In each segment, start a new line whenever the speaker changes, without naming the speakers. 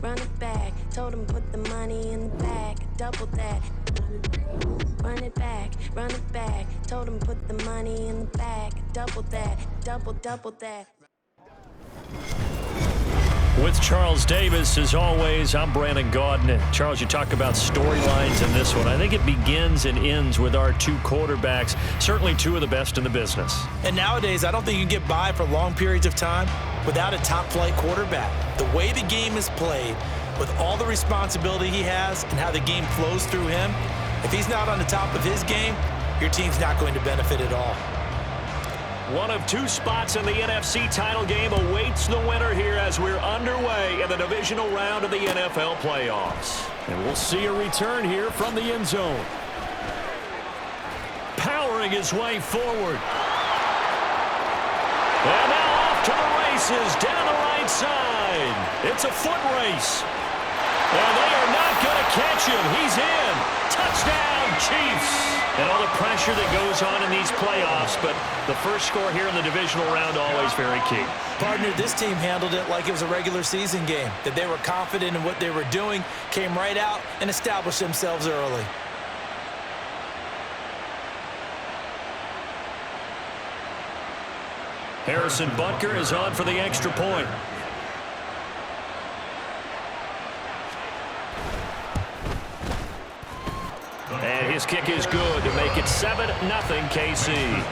run it back. Told him put the money in the bag, double that. Run it back. Told him put the money in the bag, double that, double that.
With Charles Davis, as always, I'm Brandon Gaudin. And Charles, you talk about storylines in this one. I think it begins and ends with our two quarterbacks, certainly two of the best in the business.
And nowadays, I don't think you can get by for long periods of time without a top-flight quarterback. The way the game is played, with all the responsibility he has and how the game flows through him, if he's not on the top of his game, your team's not going to benefit at all.
One of two spots in the NFC title game awaits the winner here as we're underway in the divisional round of the NFL playoffs.
And we'll see a return here from the end zone.
Powering his way forward. And now off to the races down the right side. It's a foot race. And they are not going to catch him. He's in. Touchdown, Chiefs. And all the pressure that goes on in these playoffs, but the first score here in the divisional round always very key.
Partner, this team handled it like it was a regular season game, that they were confident in what they were doing, came right out and established themselves early.
Harrison Butker is on for the extra point. And his kick is good to make it 7-0 KC.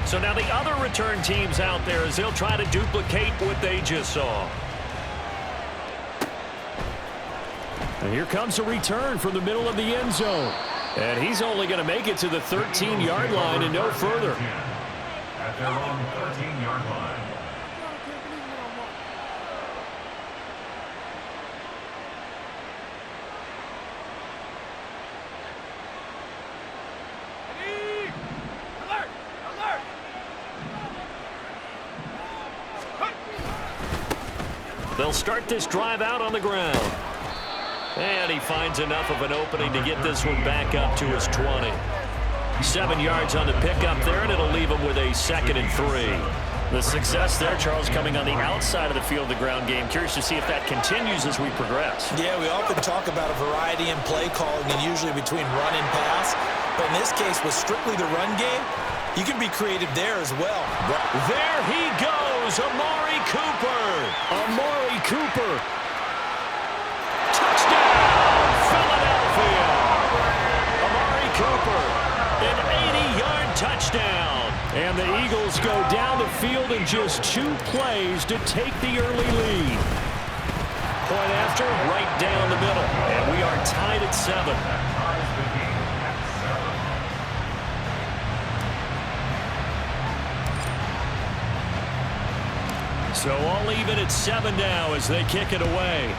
So now the other return teams out there as they'll try to duplicate what they just saw.
And here comes a return from the middle of the end zone.
And he's only going to make it to the 13-yard line and no further.
At their own 13-yard line.
They'll start this drive out on the ground. And he finds enough of an opening to get this one back up to his 20. 7 yards on the pickup there, and it'll leave him with a 2nd and 3. The success there, Charles, coming on the outside of the field, the ground game. Curious to see if that continues as we progress.
Yeah, we often talk about a variety in play calling and usually between run and pass. But in this case, with strictly the run game, you can be creative there as well.
There he goes, Amari Cooper.
Amari Cooper.
Touchdown, Philadelphia. Amari Cooper, an 80-yard touchdown.
And the Eagles go down the field in just 2 plays to take the early lead.
Point after, right down the middle. And we are tied at 7. So all even at 7 now as they kick it away.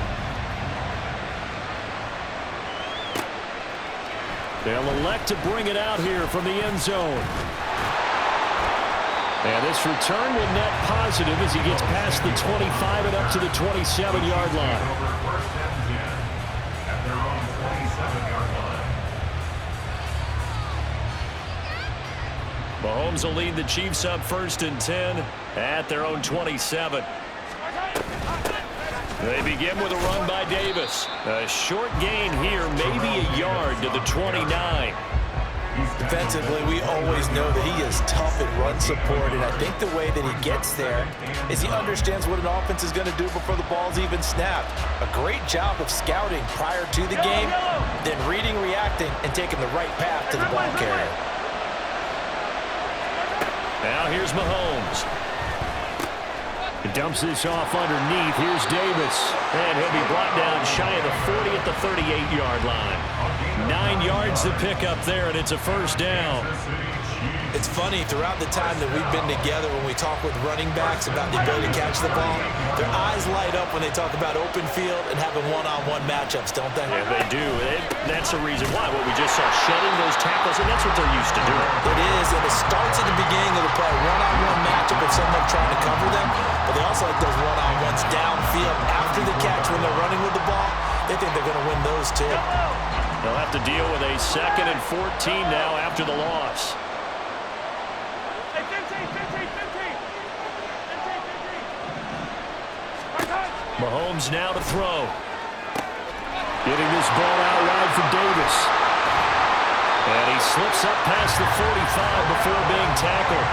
They'll elect to bring it out here from the end zone. And this return will net positive as he gets past the 25 and up to the 27-yard line.
Mahomes will lead the Chiefs up 1st and 10 at their own 27. They begin with a run by Davis. A short gain here, maybe a yard to the 29.
Defensively, we always know that he is tough in run support, and I think the way that he gets there is he understands what an offense is going to do before the ball's even snapped. A great job of scouting prior to the game, then reading, reacting, and taking the right path to the ball carrier.
Now here's Mahomes.
He dumps this off underneath. Here's Davis.
And he'll be brought down shy of the 40 at the 38-yard line. 9 yards to pick up there, and it's a 1st down.
It's funny, throughout the time that we've been together, when we talk with running backs about the ability to catch the ball, their eyes light up when they talk about open field and having one-on-one matchups, don't they?
Yeah, they do. That's the reason why. What we just saw, shedding those tackles, and that's what they're used to doing.
It is, and it starts at the beginning of the play, one-on-one matchup with someone trying to cover them, but they also like those one-on-ones downfield after the catch when they're running with the ball. They think they're going to win those, too.
They'll have to deal with a 2nd and 14 now after the loss. Mahomes now to throw.
Getting this ball out wide for Davis.
And he slips up past the 45 before being tackled.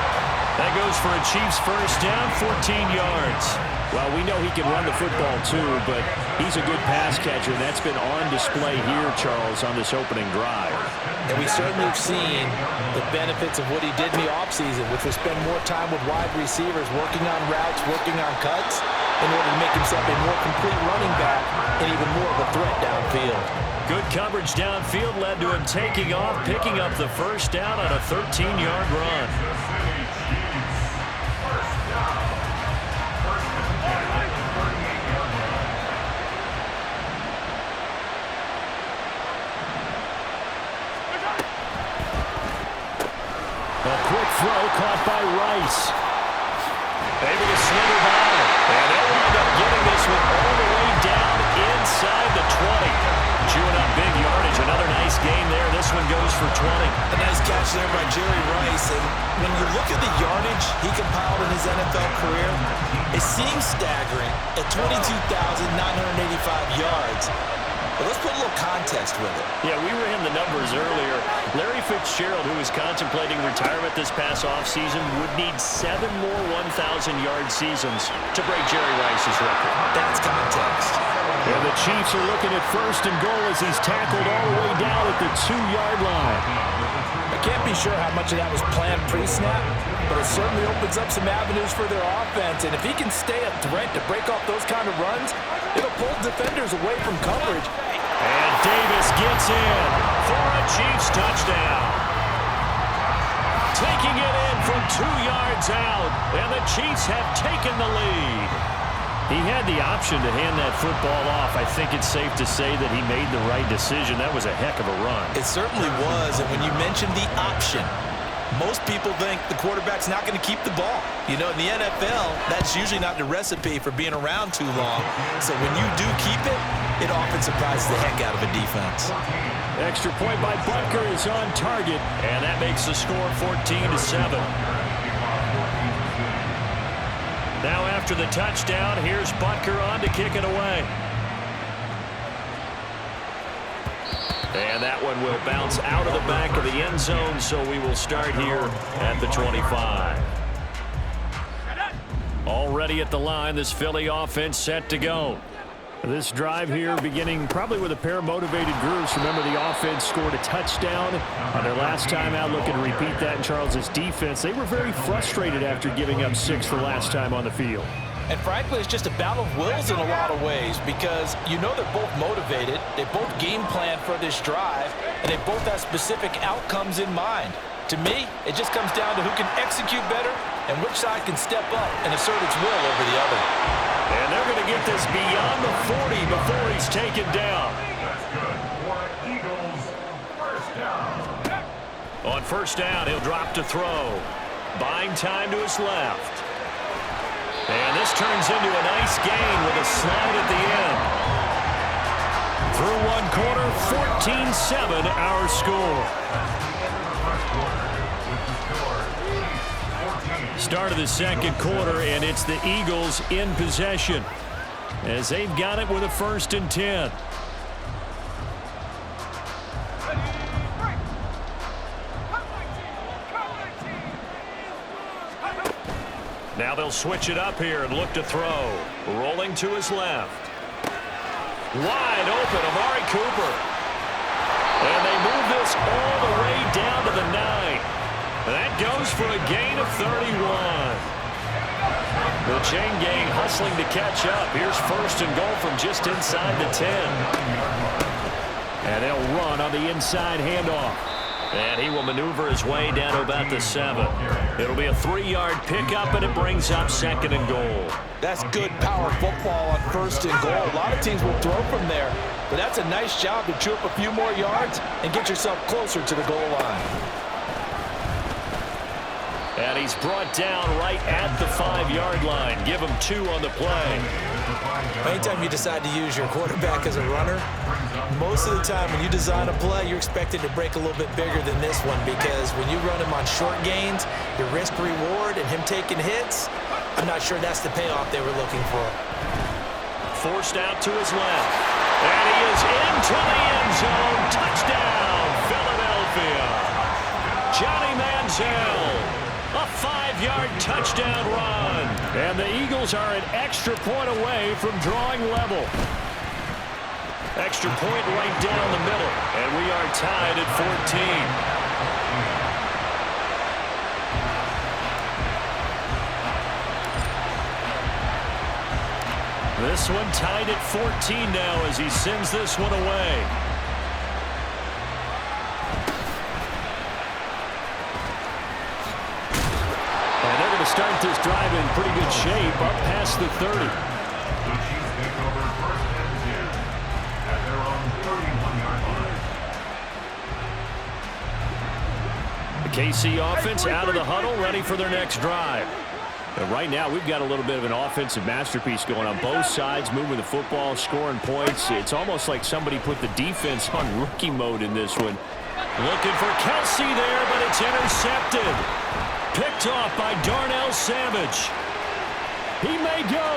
That goes for a Chiefs first down, 14 yards.
Well, we know he can run the football too, but he's a good pass catcher, and that's been on display here, Charles, on this opening drive.
And we certainly have seen the benefits of what he did in the offseason, which was spend more time with wide receivers, working on routes, working on cuts, in order to make himself a more complete running back and even more of a threat downfield.
Good coverage downfield led to him taking off, picking up the first down on a 13-yard run.
A quick throw caught by Rice.
Able to slither by. And they'll end up getting this one all the way down inside the 20. Chewing up big yardage. Another nice gain there. This one goes for 20.
A nice catch there by Jerry Rice. And when you look at the yardage he compiled in his NFL career, it seems staggering at 22,985 yards. But let's put a little context with it.
Yeah, we ran the numbers earlier. Larry Fitzgerald, who was contemplating retirement this past offseason, would need 7 more 1,000-yard seasons to break Jerry Rice's record.
That's context.
And the Chiefs are looking at 1st and goal as he's tackled all the way down at the 2-yard line.
I can't be sure how much of that was planned pre-snap, but it certainly opens up some avenues for their offense. And if he can stay a threat to break off those kind of runs, it'll pull defenders away from coverage.
And Davis gets in for a Chiefs touchdown. Taking it in from 2 yards out, and the Chiefs have taken the lead. He had the option to hand that football off. I think it's safe to say that he made the right decision. That was a heck of a run.
It certainly was, and when you mentioned the option, most people think the quarterback's not going to keep the ball. You know, in the NFL, that's usually not the recipe for being around too long. So when you do keep it, it often surprises the heck out of a defense.
Extra point by Butker is on target.
And that makes the score 14-7. Now after the touchdown, here's Butker on to kick it away. And that one will bounce out of the back of the end zone, so we will start here at the 25. Already at the line, this Philly offense set to go.
This drive here beginning probably with a pair of motivated groups. Remember, the offense scored a touchdown on their last time out. Looking to repeat that in Charles's defense. They were very frustrated after giving up 6 the last time on the field.
And frankly, it's just a battle of wills in a lot of ways because you know they're both motivated, they both game plan for this drive, and they both have specific outcomes in mind. To me, it just comes down to who can execute better and which side can step up and assert its will over the other.
And they're going to get this beyond the 40 before he's taken down.
That's good for Eagles. First down.
On first down, he'll drop to throw. Buying time to his left. And this turns into a nice gain with a slide at the end. Through one quarter, 14-7 our score. Start of the second quarter, and it's the Eagles in possession as they've got it with a 1st and 10. Now they'll switch it up here and look to throw. Rolling to his left. Wide open, Amari Cooper. And they move this all the way down to the 9. That goes for a gain of 31. The chain gang hustling to catch up. Here's 1st and goal from just inside the 10.
And they'll run on the inside handoff.
And he will maneuver his way down to about the 7. It'll be a 3-yard pickup, and it brings up 2nd and goal.
That's good power football on 1st and goal. A lot of teams will throw from there, but that's a nice job to chew up a few more yards and get yourself closer to the goal line.
And he's brought down right at the 5-yard line. Give him 2 on the play.
Anytime you decide to use your quarterback as a runner, most of the time when you design a play, you're expected to break a little bit bigger than this one, because when you run him on short gains, your risk-reward and him taking hits, I'm not sure that's the payoff they were looking for.
Forced out to his left. And he is into the end zone. Touchdown, Philadelphia. Johnny Manziel. A 5-yard touchdown run.
And the Eagles are an extra point away from drawing level.
Extra point right down the middle. And we are tied at 14. This one tied at 14 now as he sends this one away.
And they're going to start this drive in pretty good shape up past the 30.
The Chiefs take over 1st and 10 at their own 31-yard line.
The KC offense out of the huddle, ready for their next drive.
And right now, we've got a little bit of an offensive masterpiece going on both sides, moving the football, scoring points. It's almost like somebody put the defense on rookie mode in this one.
Looking for Kelsey there, but it's intercepted. Picked off by Darnell Savage.
He may go.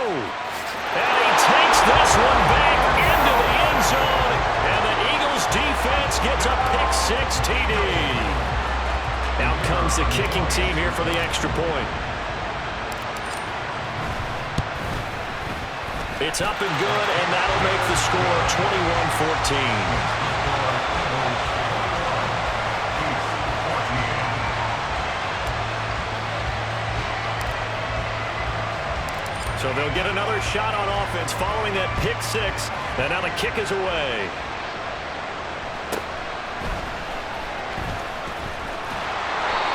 And he takes this one back into the end zone. And the Eagles defense gets a pick-6 TD. Out comes the kicking team here for the extra point. It's up and good, and that'll make the score 21-14. So they'll get another shot on offense following that pick-6, and now the kick is away.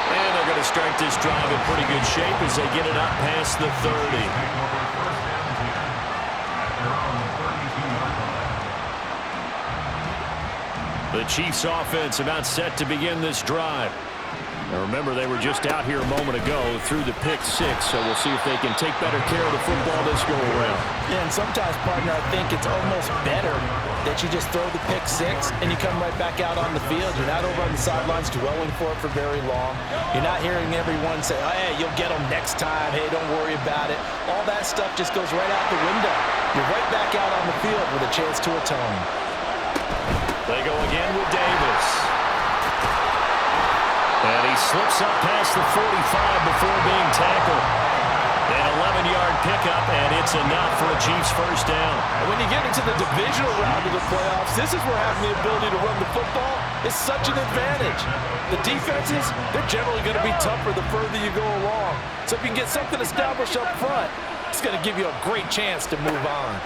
And they're going to start this drive in pretty good shape as they get it up past the 30. The Chiefs offense about set to begin this drive. Now remember, they were just out here a moment ago through the pick-6, so we'll see if they can take better care of the football this go around.
Yeah, and sometimes, partner, I think it's almost better that you just throw the pick-6 and you come right back out on the field. You're not over on the sidelines dwelling for it for very long. You're not hearing everyone say, oh, hey, you'll get them next time. Hey, don't worry about it. All that stuff just goes right out the window. You're right back out on the field with a chance to atone.
They go again with Davis. And he slips up past the 45 before being tackled. An 11-yard pickup, and it's enough for a Chiefs first down.
And when you get into the divisional round of the playoffs, this is where having the ability to run the football is such an advantage. The defenses, they're generally going to be tougher the further you go along. So if you can get something established up front, it's going to give you a great chance to move on.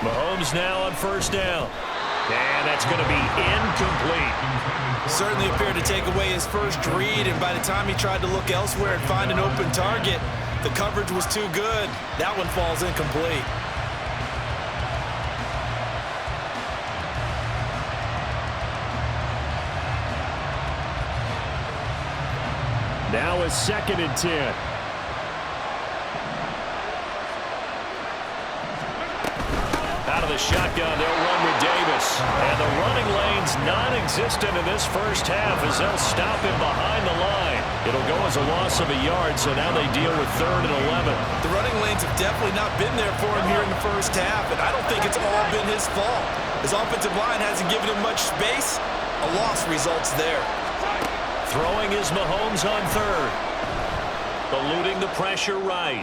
Mahomes now on first down. And that's going to be incomplete.
Certainly appeared to take away his first read, and by the time he tried to look elsewhere and find an open target, the coverage was too good. That one falls incomplete.
Now it's 2nd and 10.
Out of the shotgun, they'll run with Davis. And the running lane's non-existent in this first half as they'll stop him behind the line. It'll go as a loss of a yard, so now they deal with 3rd and 11.
The running lanes have definitely not been there for him here in the first half, and I don't think it's all been his fault. His offensive line hasn't given him much space. A loss results there.
Throwing is Mahomes on 3rd. Eluding the pressure right.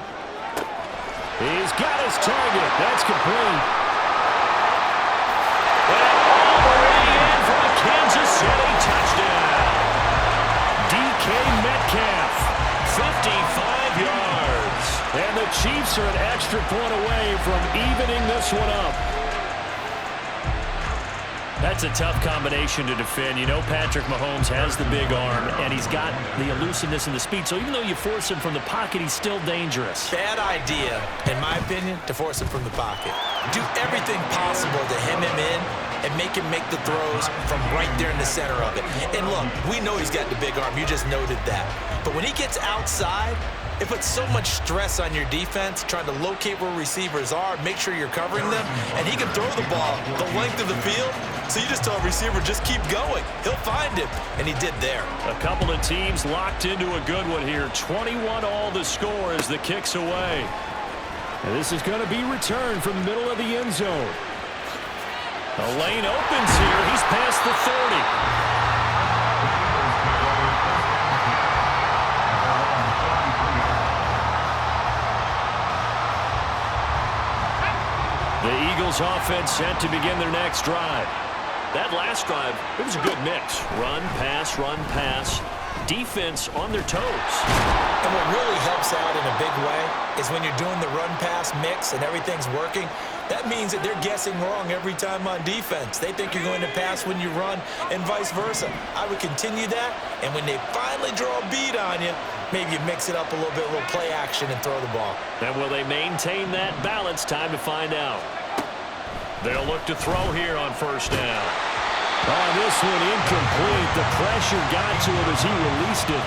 He's got his target. That's complete.
Kansas City touchdown. DK Metcalf, 55 yards.
And the Chiefs are an extra point away from evening this one up. That's a tough combination to defend. You know Patrick Mahomes has the big arm, and he's got the elusiveness and the speed. So even though you force him from the pocket, he's still dangerous.
Bad idea, in my opinion, to force him from the pocket. Do everything possible to hem him in and make him make the throws from right there in the center of it. And look, we know he's got the big arm. You just noted that. But when he gets outside, it puts so much stress on your defense trying to locate where receivers are, make sure you're covering them, and he can throw the ball the length of the field. So you just tell a receiver, just keep going. He'll find him, and he did there.
A couple of teams locked into a good one here. 21-all the score as the kick's away.
And this is going to be returned from the middle of the end zone.
A lane opens here. He's past the 30. The Eagles offense set to begin their next drive. That last drive, it was a good mix. Run, pass, defense on their toes.
And what really helps out in a big way is when you're doing the run-pass mix and everything's working, that means that they're guessing wrong every time on defense. They think you're going to pass when you run and vice versa. I would continue that, and when they finally draw a bead on you, maybe you mix it up a little bit, a little play action and throw the ball.
And will they maintain that balance? Time to find out. They'll look to throw here on first down.
Oh, this one incomplete. The pressure got to him as he released it.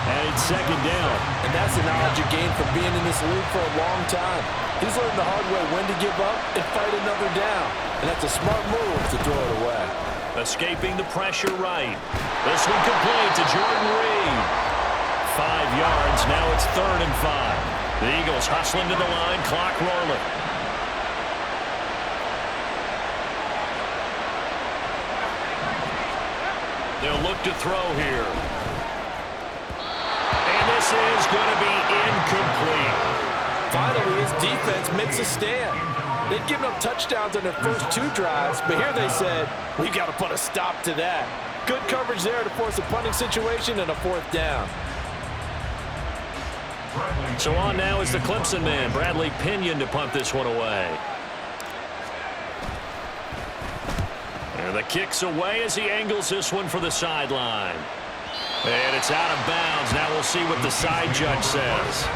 And it's second down.
And that's the knowledge you gain from being in this league for a long time. He's learned the hard way when to give up and fight another down. And that's a smart move to throw it away.
Escaping the pressure right. This one complete to Jordan Reed. 5 yards. Now it's 3rd and 5. The Eagles hustling to the line. Clock rolling. They'll look to throw here. And this is going to be incomplete.
Finally, his defense makes a stand. They'd given up touchdowns on their first 2 drives, but here they said, we got to put a stop to that. Good coverage there to force a punting situation and a 4th down.
So on now is the Clemson man, Bradley Pinion, to punt this one away. And the kick's away as he angles this one for the sideline. And it's out of bounds. Now we'll see what the side judge says.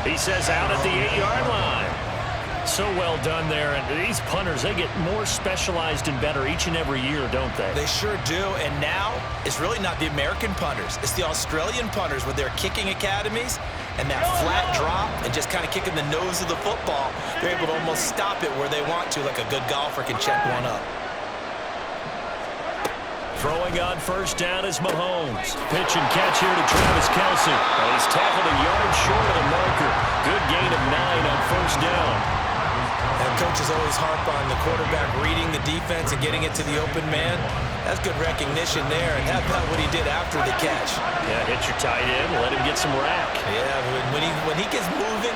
He says out at the 8-yard line. So well done there. And these punters, they get more specialized and better each and every year, don't they?
They sure do. And now it's really not the American punters. It's the Australian punters with their kicking academies and that flat drop and just kind of kicking the nose of the football. They're able to almost stop it where they want to, like a good golfer can check one up.
Throwing on first down is Mahomes. Pitch and catch here to Travis Kelce. And he's tackled a yard short of the marker. Good gain of 9 on first down.
And coaches always harp on the quarterback reading the defense and getting it to the open man. That's good recognition there. And how about what he did after the catch?
Yeah, hit your tight end, let him get some rack.
Yeah, when he gets moving,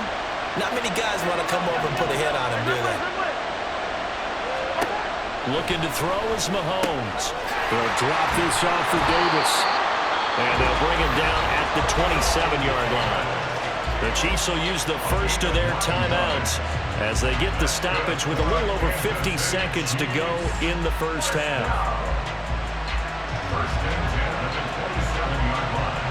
not many guys want to come over and put a hit on him, do they?
Looking to throw is Mahomes.
They'll drop this off for Davis.
And they'll bring him down at the 27-yard line. The Chiefs will use the first of their timeouts as they get the stoppage with a little over 50 seconds to go in the first half.
First and 10 at the 27-yard line.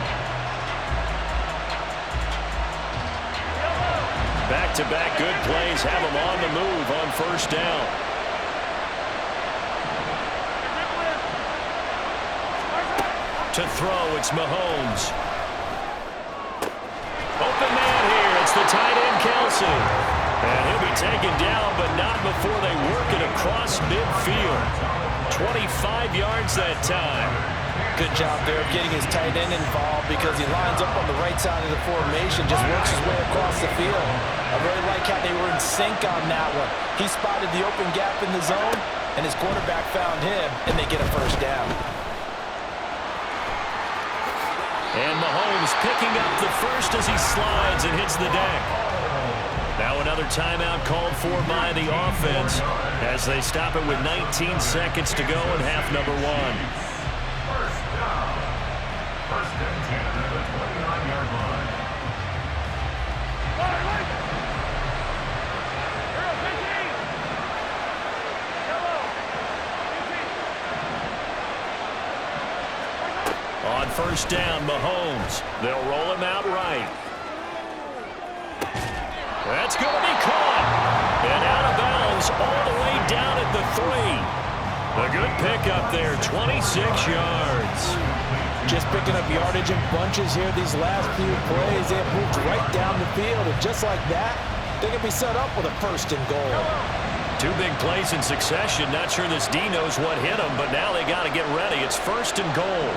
Back-to-back good plays have them on the move on first down. To throw, it's Mahomes. Open man here. It's the tight end, Kelce. And he'll be taken down, but not before they work it across midfield. 25 yards that time.
Good job there of getting his tight end involved because he lines up on the right side of the formation, just works his way across the field. I really like how they were in sync on that one. He spotted the open gap in the zone, and his quarterback found him, and they get a first down.
And Mahomes picking up the first as he slides and hits the deck. Now another timeout called for by the offense as they stop it with 19 seconds to go in half number 1.
First down. First and 10 at the 29-yard line.
first down. Mahomes. They'll roll him out right. That's going to be caught. And out of bounds all the way down at the 3. A good pickup there, 26 yards.
Just picking up yardage in bunches here these last few plays. They have moved right down the field, and just like that, they can be set up with a first and goal.
2 big plays in succession. Not sure this D knows what hit them, but now they got to get ready. It's first and goal.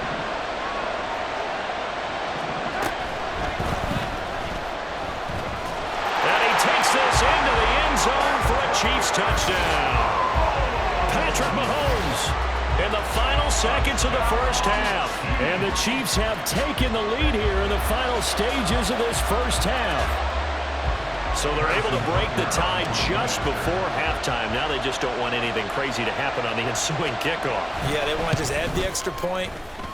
And he takes this into the end zone for a Chiefs touchdown. Patrick Mahomes in the final seconds of the first half.
And the Chiefs have taken the lead here in the final stages of this first half.
So they're able to break the tie just before halftime. Now they just don't want anything crazy to happen on the ensuing kickoff.
Yeah, they want to just add the extra point,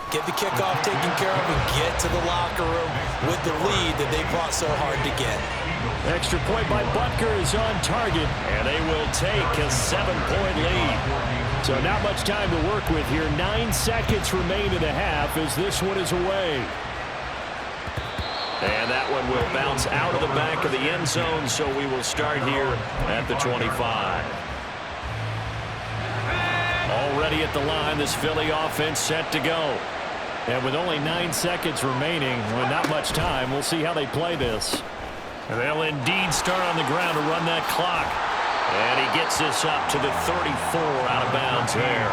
get the kickoff taken care of, and get to the locker room with the lead that they fought so hard to get.
Extra point by Butker is on target.
And they will take a 7-point lead.
So not much time to work with here. 9 seconds remain in the half as this one is away.
And that one will bounce out of the back of the end zone, so we will start here at the 25. Already at the line, this Philly offense set to go.
And with only 9 seconds remaining, with not much time, we'll see how they play this.
And they'll indeed start on the ground to run that clock. And he gets this up to the 34 out of bounds there.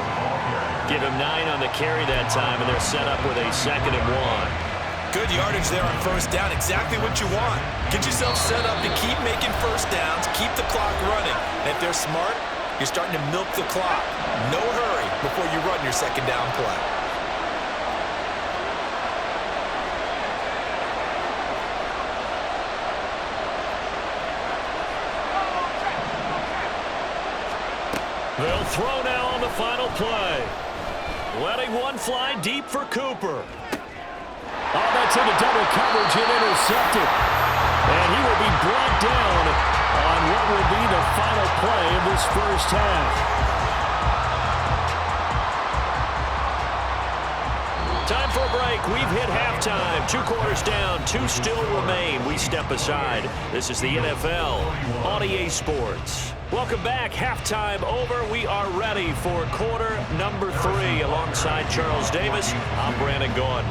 Give him 9 on the carry that time, and they're set up with a 2nd and 1.
Good yardage there on first down. Exactly what you want. Get yourself set up to keep making first downs, keep the clock running. And if they're smart, you're starting to milk the clock. No hurry before you run your second down play.
They'll throw now on the final play. Letting one fly deep for Cooper.
Oh, that's into double coverage and intercepted. And he will be brought down on what will be the final play of this first half.
Time for a break. We've hit halftime. 2 quarters down. 2 still remain. We step aside. This is the NFL on EA Sports. Welcome back. Halftime over. We are ready for quarter number 3. Alongside Charles Davis, I'm Brandon Gordon.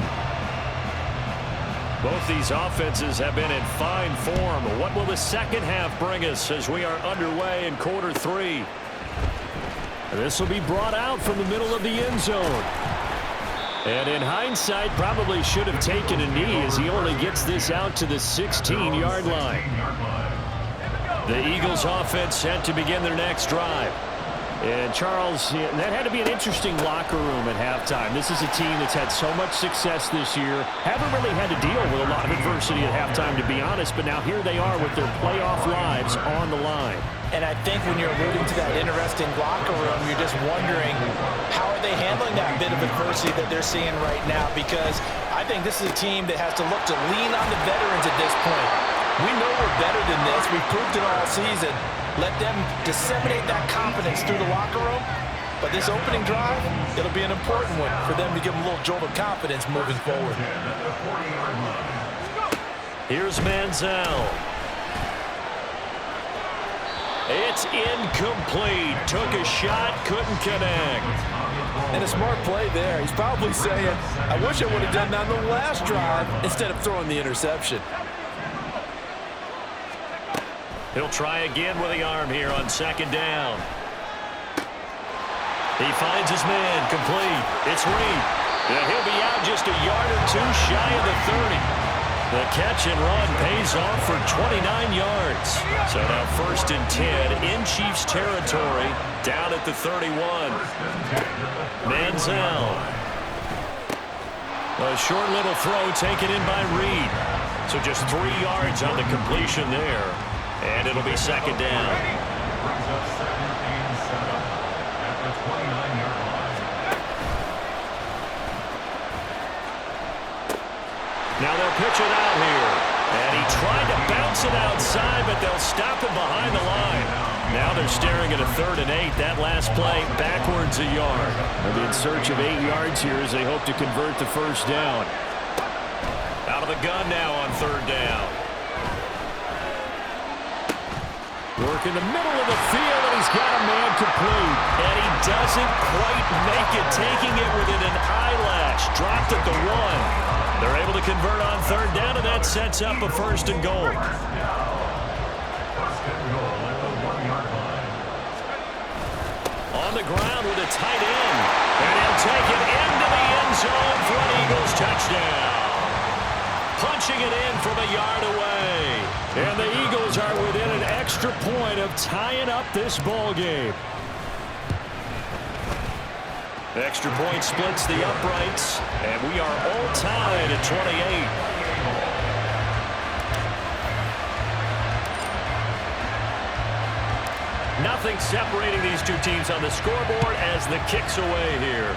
Both these offenses have been in fine form. What will the second half bring us as we are underway in quarter 3? This will be brought out from the middle of the end zone. And in hindsight, probably should have taken a knee as he only gets this out to the 16-yard line. The Eagles offense set to begin their next drive. And Charles, that had to be an interesting locker room at halftime. This is a team that's had so much success this year. Haven't really had to deal with a lot of adversity at halftime, to be honest. But now here they are with their playoff lives on the line.
And I think when you're alluding to that interesting locker room, you're just wondering how are they handling that bit of adversity that they're seeing right now? Because I think this is a team that has to look to lean on the veterans at this point. We know we're better than this. We've proved it all season. Let them disseminate that confidence through the locker room. But this opening drive, it'll be an important one for them to give them a little jolt of confidence moving forward.
Here's Manziel. It's incomplete. Took a shot, couldn't connect.
And a smart play there. He's probably saying, I wish I would have done that on the last drive instead of throwing the interception.
He'll try again with the arm here on 2nd down. He finds his man, complete. It's Reed. And he'll be out just a yard or 2 shy of the 30. The catch and run pays off for 29 yards. So now 1st and 10 in Chiefs territory, down at the 31. Manziel. A short little throw taken in by Reed. So just 3 yards on the completion there. And it'll be 2nd down. Now they'll pitch it out here. And he tried to bounce it outside, but they'll stop him behind the line. Now they're staring at a 3rd and 8. That last play, backwards a yard.
They'll be in search of 8 yards here as they hope to convert the first down.
Out of the gun now on 3rd down.
Work in the middle of the field, and he's got a man complete.
And he doesn't quite make it, taking it within an eyelash. Dropped at the 1. They're able to convert on 3rd down, and that sets up a 1st and goal. On the ground with a tight end. And he'll take it into the end zone for an Eagles touchdown. Punching it in from a yard away.
And the Eagles are within an extra point of tying up this ball game.
Extra point splits the uprights, and we are all tied at 28. Nothing separating these two teams on the scoreboard as the kick's away here.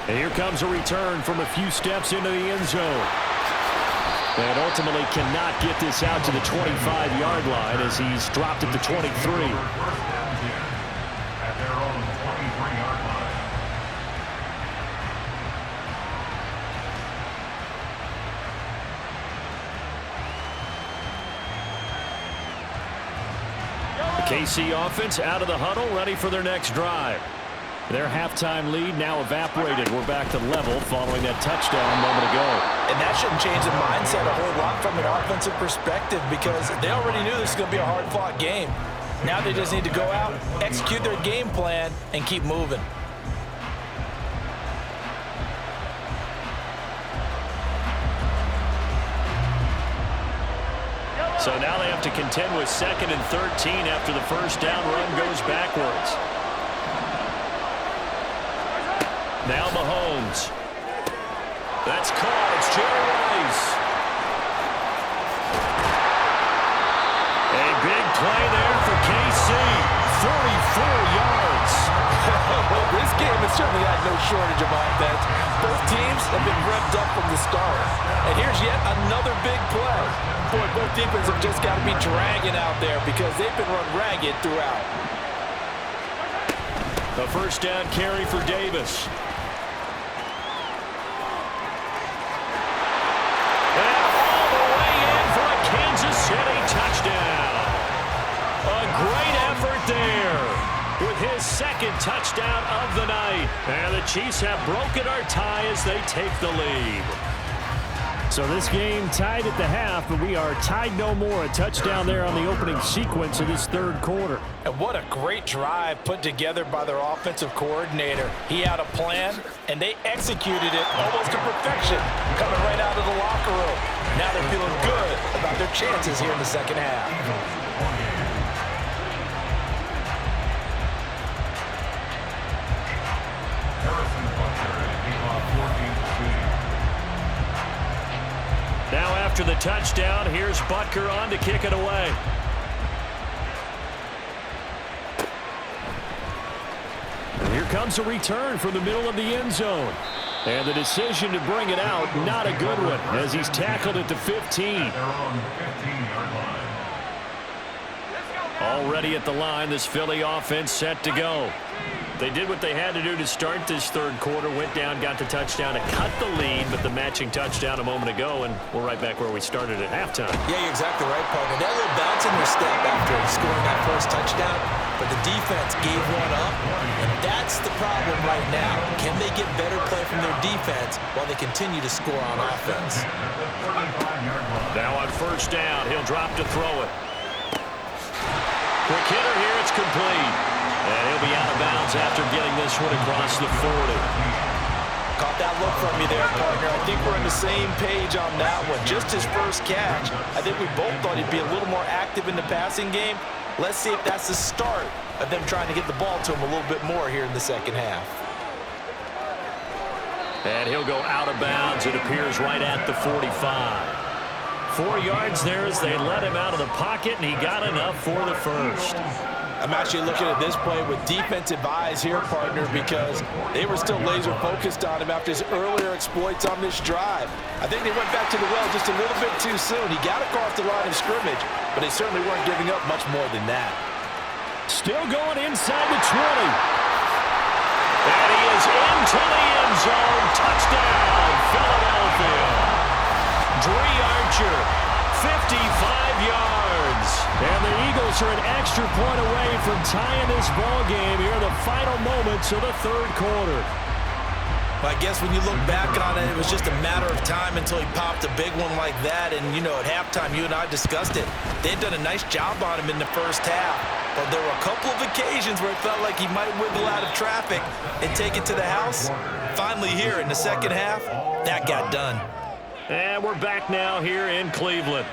And here comes a return from a few steps into the end zone. And ultimately cannot get this out to the 25-yard line as he's dropped at the 23.
At their own 23-yard line.
The KC offense out of the huddle, ready for their next drive.
Their halftime lead now evaporated. We're back to level following that touchdown a moment ago.
And that shouldn't change the mindset a whole lot from an offensive perspective because they already knew this was going to be a hard-fought game. Now they just need to go out, execute their game plan, and keep moving.
So now they have to contend with 2nd and 13 after the first down run goes backwards. Now Mahomes. That's caught. It's Jerry Rice. A big play there for KC. 44 yards.
Well, this game has certainly had no shortage of offense. Both teams have been revved up from the start. And here's yet another big play. Boy, both defenses have just got to be dragging out there because they've been run ragged throughout.
A first down carry for Davis. City touchdown. A great effort there with his 2nd touchdown of the night. And the Chiefs have broken our tie as they take the lead.
So this game tied at the half, but we are tied no more. A touchdown there on the opening sequence of this 3rd quarter.
And what a great drive put together by their offensive coordinator. He had a plan, and they executed it almost to perfection, coming right out of the locker room. Now they're feeling good about their chances here in the second half.
Now after the touchdown, here's Butker on to kick it away.
And here comes a return from the middle of the end zone. And the decision to bring it out, not a good one, as he's tackled at the 15.
Already at the line, this Philly offense set to go. They did what they had to do to start this 3rd quarter, went down, got the touchdown to cut the lead, but the matching touchdown a moment ago, and we're right back where we started at halftime.
Yeah, you're exactly right, partner. That little bounce in their step after scoring that first touchdown, but the defense gave one up, and that's the problem right now. Can they get better play from their defense while they continue to score on offense?
Now on first down, he'll drop to throw it. Quick hitter here, it's complete. And he'll be out of bounds after getting this one across the 40.
Caught that look from you there, partner. I think we're on the same page on that one. Just his first catch. I think we both thought he'd be a little more active in the passing game. Let's see if that's the start of them trying to get the ball to him a little bit more here in the second half.
And he'll go out of bounds, it appears, right at the 45. 4 yards there as they let him out of the pocket, and he got enough for the first.
I'm actually looking at this play with defensive eyes here, partner, because they were still laser focused on him after his earlier exploits on this drive. I think they went back to the well just a little bit too soon. He got across the line of scrimmage, but they certainly weren't giving up much more than that.
Still going inside the 20.
And he is into the end zone. Touchdown, Philadelphia. Dree Archer, 55 yards.
And the Eagles are an extra point away from tying this ball game here in the final moments of the third quarter.
I guess when you look back on it, it was just a matter of time until he popped a big one like that. And, you know, at halftime, you and I discussed it. They had done a nice job on him in the first half. But there were a couple of occasions where it felt like he might wiggle out of traffic and take it to the house. Finally here in the second half, that got done.
And we're back now here in Cleveland,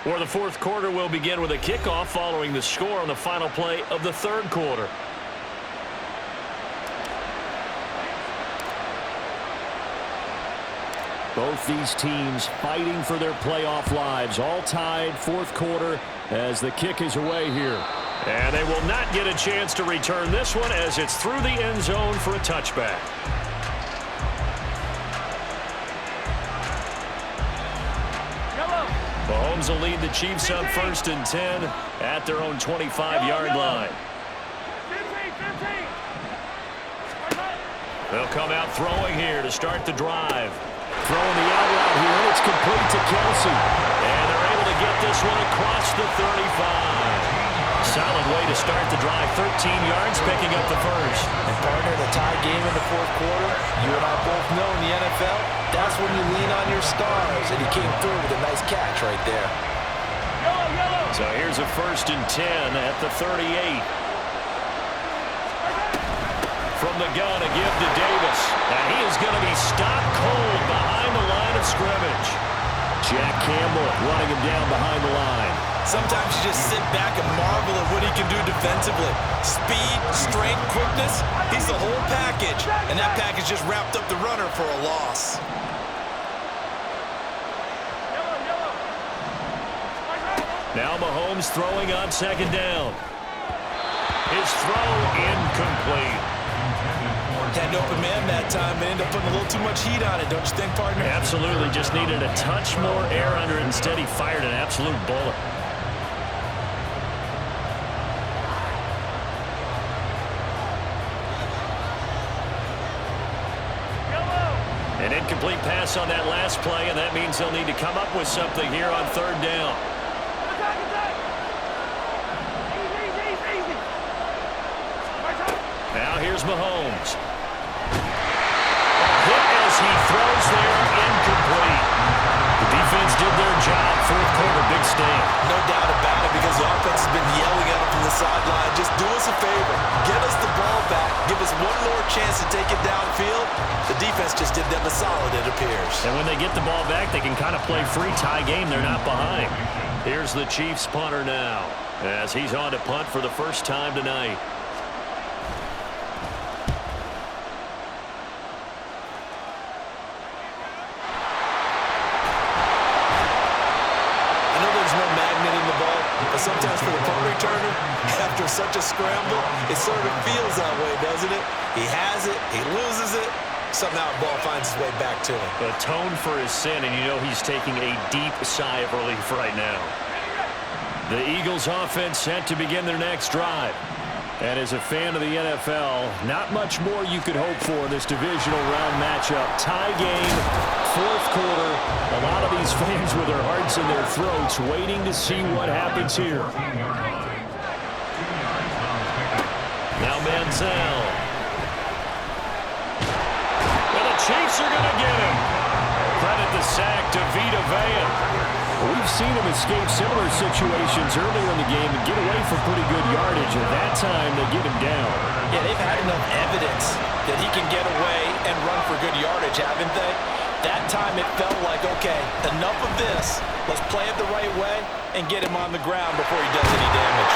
where the fourth quarter will begin with a kickoff following the score on the final play of the third quarter.
Both these teams fighting for their playoff lives, all tied fourth quarter as the kick is away here.
And they will not get a chance to return this one as it's through the end zone for a touchback. Mahomes will lead the Chiefs on 1st and 10 at their own 25-yard line. They'll come out throwing here to start the drive.
Throwing the out route here, and it's complete to Kelsey.
And they're able to get this one across the 35. Solid way to start the drive. 13 yards, picking up the first.
And partner, the tie game in the fourth quarter, you and I both know in the NFL, that's when you lean on your stars. And he came through with a nice catch right there.
So here's a 1st and 10 at the 38. From the gun, a give to Davis. And he is going to be stopped cold behind the line of scrimmage.
Jack Campbell running him down behind the line.
Sometimes you just sit back and marvel at what he can do defensively. Speed, strength, quickness, he's the whole package. And that package just wrapped up the runner for a loss.
Now Mahomes throwing on 2nd down. His throw incomplete.
Had an open man that time, but ended up putting a little too much heat on it, don't you think, partner?
Absolutely. Just needed a touch more air under it. Instead, he fired an absolute bullet. An incomplete pass on that last play, and that means they'll need to come up with something here on 3rd down. Now here's Mahomes. Hit as he throws there, incomplete. The defense did their job. Fourth quarter, big stand.
No doubt about it, because the offense has been yelling at him from the sideline. Just do us a favor. Get us the ball back. Give us one more chance to take it downfield. The defense just did them a solid, it appears.
And when they get the ball back, they can kind of play free tie game. They're not behind. Here's the Chiefs punter now, as he's on to punt for the first time tonight.
Sometimes for the punt returner, after such a scramble, it sort of feels that way, doesn't it? He has it, he loses it, somehow the ball finds its way back to him.
Atone for his sin, and you know he's taking a deep sigh of relief right now. The Eagles offense set to begin their next drive. And as a fan of the NFL, not much more you could hope for in this divisional round matchup. Tie game, fourth quarter. A lot of these fans with their hearts in their throats waiting to see what happens here. Now Manziel. And the Chiefs are going to get him. Credit the sack to Vita Vea.
We've seen him escape similar situations earlier in the game and get away from pretty good yardage. At that time, they get him down.
Yeah, they've had enough evidence that he can get away and run for good yardage, haven't they? That time it felt like, okay, enough of this. Let's play it the right way and get him on the ground before he does any damage.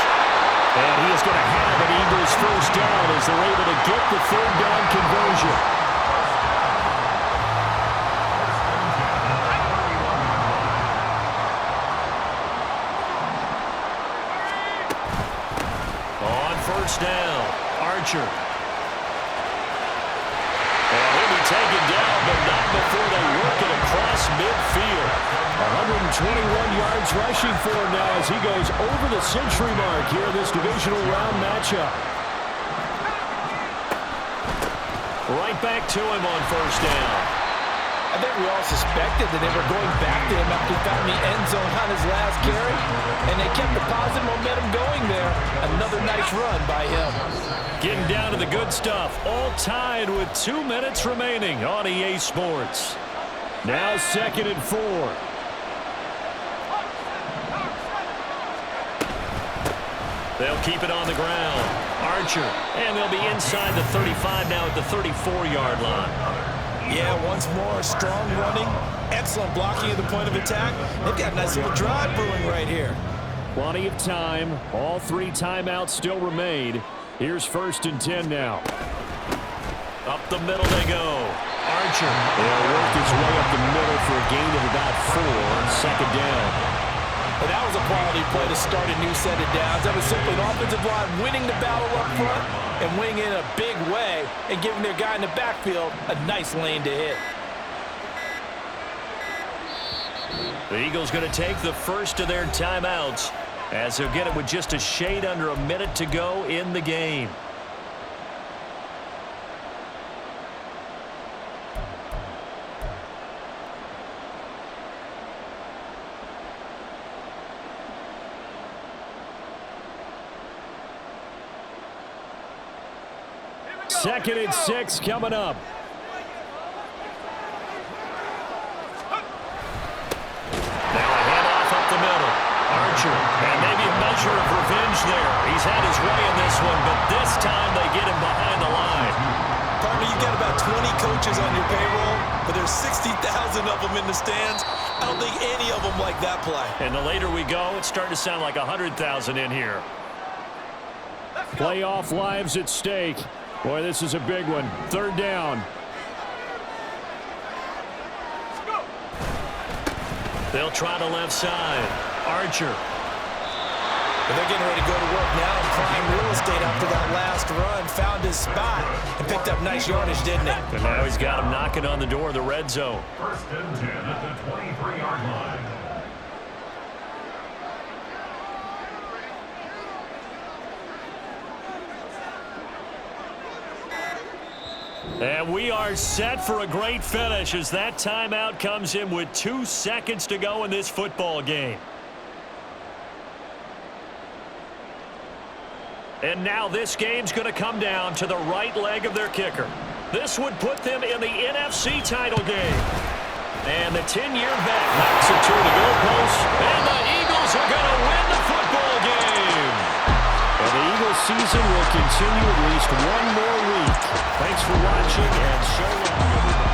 And he is going to have an Eagles first down as they're able to get the 3rd down conversion.
first down. Archer. And he'll be taken down, but not before they work it across midfield. 121 yards rushing for him now as he goes over the century mark here in this divisional round matchup. Right back to him on first down.
I think we all suspected that they were going back to him after he found the end zone on his last carry, and they kept the positive momentum going there. Another nice run by him.
Getting down to the good stuff. All tied with 2 minutes remaining on EA Sports.
Now 2nd and 4.
They'll keep it on the ground. Archer. And they'll be inside the 35 now at the 34-yard line.
Yeah, once more, strong running, excellent blocking at the point of attack. They've got a nice little drive brewing right here.
Plenty of time. All 3 timeouts still remain. Here's 1st and 10 now.
Up the middle they go. Archer.
They'll work his way up the middle for a gain of about 4 on 2nd down.
But that was a quality play to start a new set of downs. That was simply an offensive line winning the battle up front and winning in a big way and giving their guy in the backfield a nice lane to hit.
The Eagles going to take the first of their timeouts as they'll get it with just a shade under a minute to go in the game.
Second and 6 coming up.
Now a handoff up the middle. Archer. And maybe a measure of revenge there. He's had his way in this one, but this time they get him behind the line.
Partner, you've got about 20 coaches on your payroll, but there's 60,000 of them in the stands. I don't think any of them like that play.
And the later we go, it's starting to sound like 100,000 in here.
Playoff lives at stake. Boy, this is a big one. 3rd down.
They'll try the left side. Archer.
But they're getting ready to go to work now in prime real estate after that last run. Found his spot and picked up nice yardage, didn't he?
And now he's got him knocking on the door of the red zone.
1st and 10 at the 23-yard line.
And we are set for a great finish as that timeout comes in with 2 seconds to go in this football game. And now this game's going to come down to the right leg of their kicker. This would put them in the NFC title game. And the 10-year vet knocks it to the goalpost, and the Eagles are going to win the football game.
And the Eagles season will continue at least 1 more week. Thanks for watching, and so long, everybody.